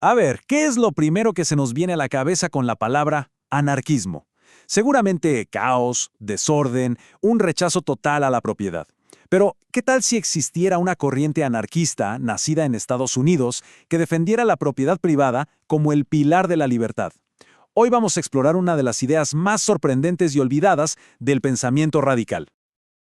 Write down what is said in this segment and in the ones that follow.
A ver, ¿qué es lo primero que se nos viene a la cabeza con la palabra anarquismo? Seguramente caos, desorden, un rechazo total a la propiedad. Pero, ¿qué tal si existiera una corriente anarquista nacida en Estados Unidos que defendiera la propiedad privada como el pilar de la libertad? Hoy vamos a explorar una de las ideas más sorprendentes y olvidadas del pensamiento radical.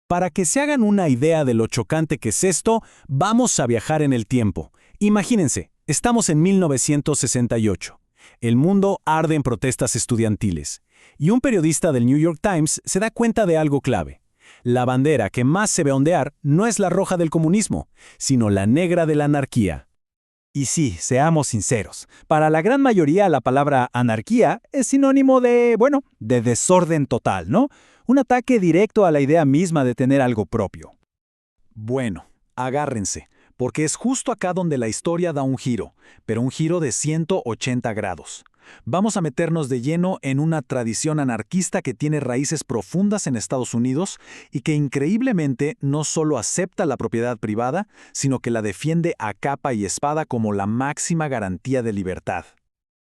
Para que se hagan una idea de lo chocante que es esto, vamos a viajar en el tiempo. Imagínense, estamos en 1968. El mundo arde en protestas estudiantiles. Y un periodista del New York Times se da cuenta de algo clave. La bandera que más se ve ondear no es la roja del comunismo, sino la negra de la anarquía. Y sí, seamos sinceros, para la gran mayoría la palabra anarquía es sinónimo de desorden total, ¿no? Un ataque directo a la idea misma de tener algo propio. Bueno, agárrense, porque es justo acá donde la historia da un giro, pero un giro de 180 grados. Vamos a meternos de lleno en una tradición anarquista que tiene raíces profundas en Estados Unidos y que increíblemente no solo acepta la propiedad privada, sino que la defiende a capa y espada como la máxima garantía de libertad.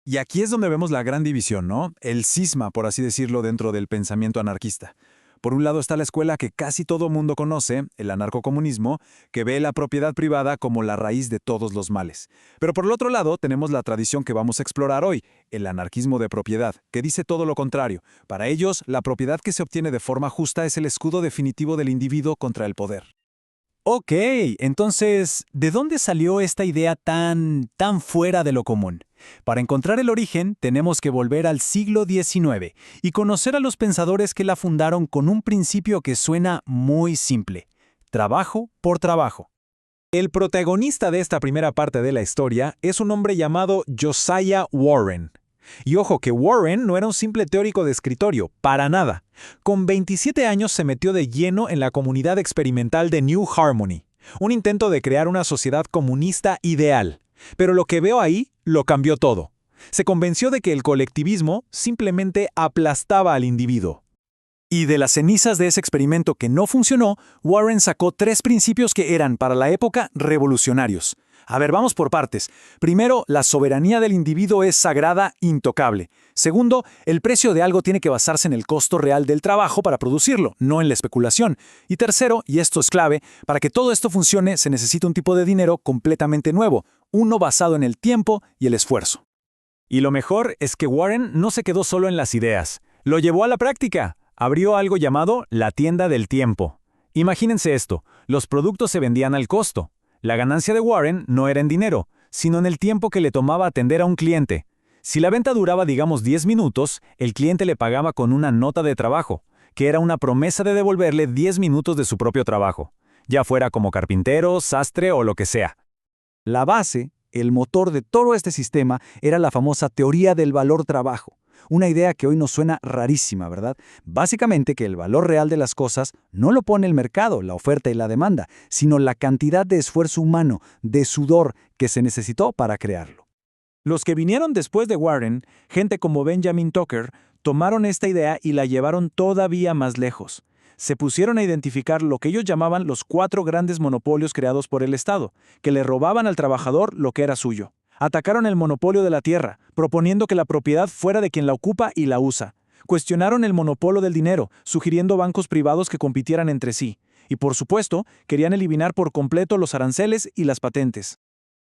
Y aquí es donde vemos la gran división, ¿no? El cisma, por así decirlo, dentro del pensamiento anarquista. Por un lado está la escuela que casi todo mundo conoce, el anarcocomunismo, que ve la propiedad privada como la raíz de todos los males. Pero por el otro lado tenemos la tradición que vamos a explorar hoy, el anarquismo de propiedad, que dice todo lo contrario. Para ellos, la propiedad que se obtiene de forma justa es el escudo definitivo del individuo contra el poder. Ok, entonces, ¿de dónde salió esta idea tan fuera de lo común? Para encontrar el origen, tenemos que volver al siglo XIX y conocer a los pensadores que la fundaron con un principio que suena muy simple: trabajo por trabajo. El protagonista de esta primera parte de la historia es un hombre llamado Josiah Warren. Y ojo que Warren no era un simple teórico de escritorio, para nada. Con 27 años se metió de lleno en la comunidad experimental de New Harmony, un intento de crear una sociedad comunista ideal. Pero lo que veo ahí lo cambió todo. Se convenció de que el colectivismo simplemente aplastaba al individuo. Y de las cenizas de ese experimento que no funcionó, Warren sacó 3 principios que eran, para la época, revolucionarios. A ver, vamos por partes. Primero, la soberanía del individuo es sagrada, intocable. Segundo, el precio de algo tiene que basarse en el costo real del trabajo para producirlo, no en la especulación. Y tercero, y esto es clave, para que todo esto funcione se necesita un tipo de dinero completamente nuevo, uno basado en el tiempo y el esfuerzo. Y lo mejor es que Warren no se quedó solo en las ideas, lo llevó a la práctica. Abrió algo llamado la tienda del tiempo. Imagínense esto, los productos se vendían al costo. La ganancia de Warren no era en dinero, sino en el tiempo que le tomaba atender a un cliente. Si la venta duraba, digamos, 10 minutos, el cliente le pagaba con una nota de trabajo, que era una promesa de devolverle 10 minutos de su propio trabajo, ya fuera como carpintero, sastre o lo que sea. La base, el motor de todo este sistema, era la famosa teoría del valor trabajo. Una idea que hoy nos suena rarísima, ¿verdad? Básicamente que el valor real de las cosas no lo pone el mercado, la oferta y la demanda, sino la cantidad de esfuerzo humano, de sudor que se necesitó para crearlo. Los que vinieron después de Warren, gente como Benjamin Tucker, tomaron esta idea y la llevaron todavía más lejos. Se pusieron a identificar lo que ellos llamaban los 4 grandes monopolios creados por el Estado, que le robaban al trabajador lo que era suyo. Atacaron el monopolio de la tierra, proponiendo que la propiedad fuera de quien la ocupa y la usa. Cuestionaron el monopolio del dinero, sugiriendo bancos privados que compitieran entre sí. Y por supuesto, querían eliminar por completo los aranceles y las patentes.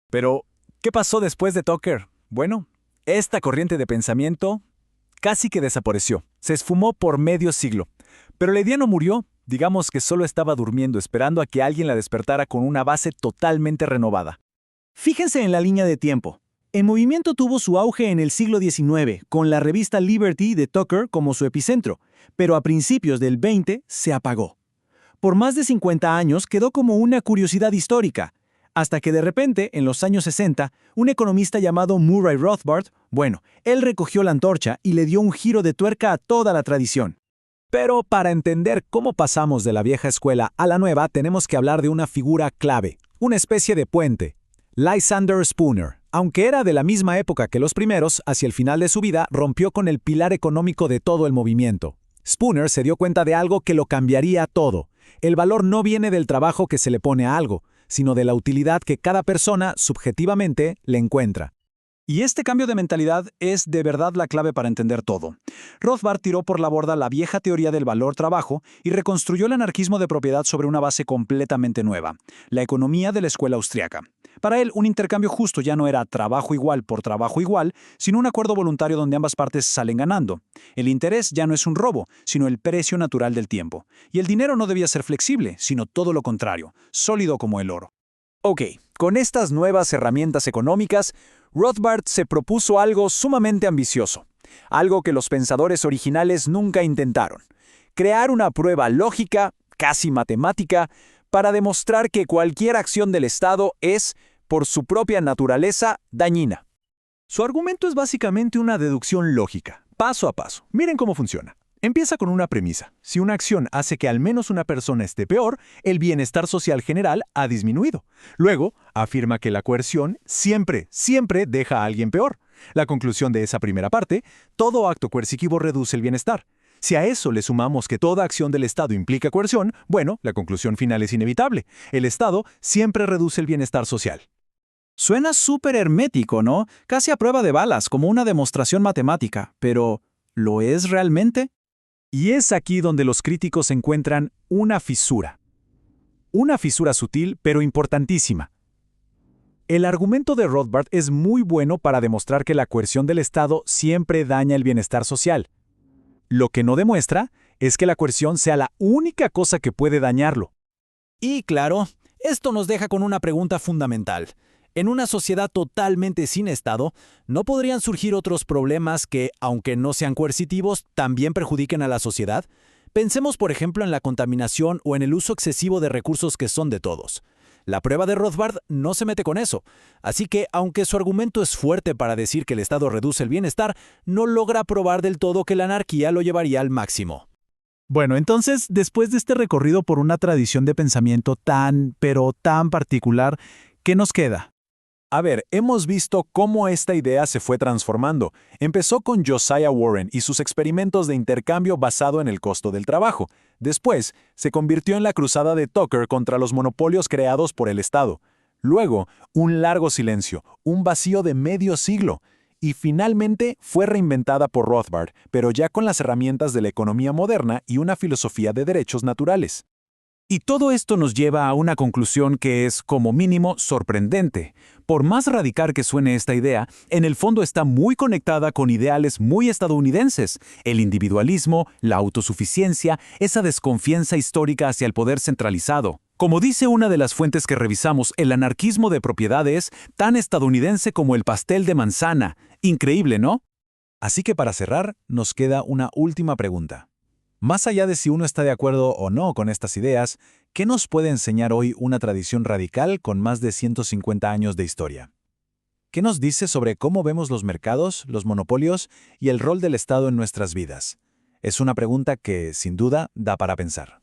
Pero, ¿qué pasó después de Tucker? Bueno, esta corriente de pensamiento casi que desapareció. Se esfumó por medio siglo. Pero la idea no murió. Digamos que solo estaba durmiendo, esperando a que alguien la despertara con una base totalmente renovada. Fíjense en la línea de tiempo. El movimiento tuvo su auge en el siglo XIX, con la revista Liberty de Tucker como su epicentro, pero a principios del XX se apagó. Por más de 50 años quedó como una curiosidad histórica, hasta que de repente, en los años 60, un economista llamado Murray Rothbard, él recogió la antorcha y le dio un giro de tuerca a toda la tradición. Pero para entender cómo pasamos de la vieja escuela a la nueva, tenemos que hablar de una figura clave, una especie de puente. Lysander Spooner, aunque era de la misma época que los primeros, hacia el final de su vida rompió con el pilar económico de todo el movimiento. Spooner se dio cuenta de algo que lo cambiaría todo. El valor no viene del trabajo que se le pone a algo, sino de la utilidad que cada persona, subjetivamente, le encuentra. Y este cambio de mentalidad es de verdad la clave para entender todo. Rothbard tiró por la borda la vieja teoría del valor trabajo y reconstruyó el anarquismo de propiedad sobre una base completamente nueva, la economía de la escuela austriaca. Para él, un intercambio justo ya no era trabajo igual por trabajo igual, sino un acuerdo voluntario donde ambas partes salen ganando. El interés ya no es un robo, sino el precio natural del tiempo. Y el dinero no debía ser flexible, sino todo lo contrario, sólido como el oro. Ok, con estas nuevas herramientas económicas, Rothbard se propuso algo sumamente ambicioso, algo que los pensadores originales nunca intentaron: crear una prueba lógica, casi matemática, para demostrar que cualquier acción del Estado es, por su propia naturaleza, dañina. Su argumento es básicamente una deducción lógica, paso a paso. Miren cómo funciona. Empieza con una premisa. Si una acción hace que al menos una persona esté peor, el bienestar social general ha disminuido. Luego, afirma que la coerción siempre deja a alguien peor. La conclusión de esa primera parte: todo acto coercitivo reduce el bienestar. Si a eso le sumamos que toda acción del Estado implica coerción, bueno, la conclusión final es inevitable. El Estado siempre reduce el bienestar social. Suena súper hermético, ¿no? Casi a prueba de balas, como una demostración matemática. Pero, ¿lo es realmente? Y es aquí donde los críticos encuentran una fisura. Una fisura sutil, pero importantísima. El argumento de Rothbard es muy bueno para demostrar que la coerción del Estado siempre daña el bienestar social. Lo que no demuestra es que la coerción sea la única cosa que puede dañarlo. Y claro, esto nos deja con una pregunta fundamental. En una sociedad totalmente sin Estado, ¿no podrían surgir otros problemas que, aunque no sean coercitivos, también perjudiquen a la sociedad? Pensemos, por ejemplo, en la contaminación o en el uso excesivo de recursos que son de todos. La prueba de Rothbard no se mete con eso, así que, aunque su argumento es fuerte para decir que el Estado reduce el bienestar, no logra probar del todo que la anarquía lo llevaría al máximo. Bueno, entonces, después de este recorrido por una tradición de pensamiento pero tan particular, ¿qué nos queda? A ver, hemos visto cómo esta idea se fue transformando. Empezó con Josiah Warren y sus experimentos de intercambio basado en el costo del trabajo. Después, se convirtió en la cruzada de Tucker contra los monopolios creados por el Estado. Luego, un largo silencio, un vacío de medio siglo. Y finalmente fue reinventada por Rothbard, pero ya con las herramientas de la economía moderna y una filosofía de derechos naturales. Y todo esto nos lleva a una conclusión que es, como mínimo, sorprendente. Por más radical que suene esta idea, en el fondo está muy conectada con ideales muy estadounidenses: el individualismo, la autosuficiencia, esa desconfianza histórica hacia el poder centralizado. Como dice una de las fuentes que revisamos, el anarquismo de propiedad es tan estadounidense como el pastel de manzana. Increíble, ¿no? Así que para cerrar, nos queda una última pregunta. Más allá de si uno está de acuerdo o no con estas ideas, ¿qué nos puede enseñar hoy una tradición radical con más de 150 años de historia? ¿Qué nos dice sobre cómo vemos los mercados, los monopolios y el rol del Estado en nuestras vidas? Es una pregunta que, sin duda, da para pensar.